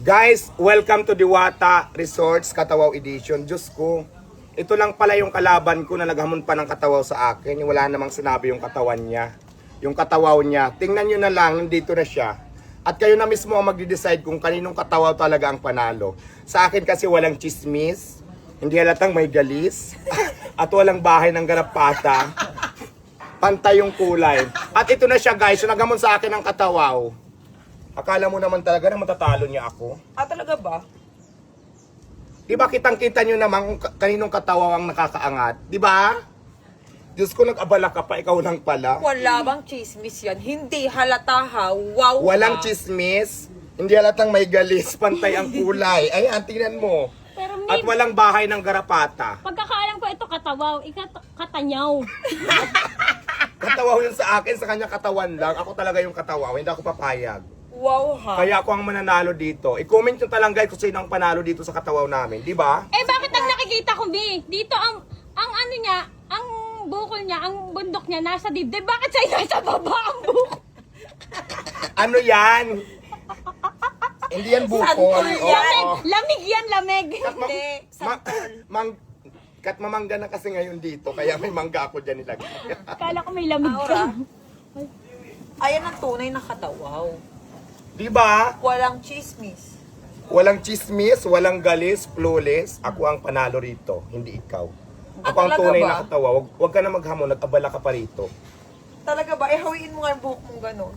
Guys, welcome to Diwata Resorts Katawaw Edition. Diyos ko, ito lang pala yung kalaban ko na naghamon pa ng katawaw sa akin. Yung wala namang sinabi yung katawan niya. Yung katawaw niya. Tingnan nyo na lang, nandito na siya. At kayo na mismo ang magde-decide kung kaninong katawaw talaga ang panalo. Sa akin kasi walang chismis, hindi halatang may galis, at walang bahay ng garapata. Pantay yung kulay. At ito na siya guys, yung naghamon sa akin ng katawaw. Akala mo naman talaga na matatalo niya ako? Ah, talaga ba? Di ba kitang-kita nyo naman kung kaninong katawaw ang nakakaangat? Di ba? Diyos ko, nag-abala ka pa, ikaw lang pala. Wala bang chismis yan? Hindi halata ha. Wow. Walang ha. chismis, hindi halatang may galis, pantay ang kulay. Ayan, tingnan mo. Pero At may walang bahay ng garapata. pagkakaalam ko ito katawaw, katanyaw. Katawaw yun sa akin, sa kanya katawan lang. Ako talaga yung katawaw, hindi ako papayag. Wow ha. Kaya ako ang mananalo dito. I-comment nyo talang guys kung sino ang panalo dito sa katawaw namin, di ba? Eh bakit ang nakikita ko, B? Dito ang ano niya, ang bukol niya, ang bundok niya nasa dibdib. Bakit sa'yo nasa baba ang bukol? Ano yan? Hindi yan bukol. Santol yan. Oo. Lamig yan, lamig. Hindi. Kat mamangga na kasi ngayon dito, kaya may mangga ako dyan nilagay. Kala ko may lamig Aura. ka. Ayan ang tunay na katawaw. Di ba? Walang chismis. Walang chismis, walang galis, flawless. Ako ang panalo rito, hindi ikaw. Ah, Ako ang talaga tunay ba? na katawa. Huwag ka na maghamon, nag-abala ka pa rito. Talaga ba? Eh, hawiin mo nga yung buhok mong gano'n.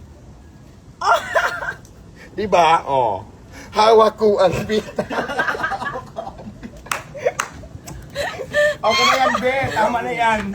Di ba? Oh. Hawak ko ang bita. Okay na yan, Be. Tama na yan.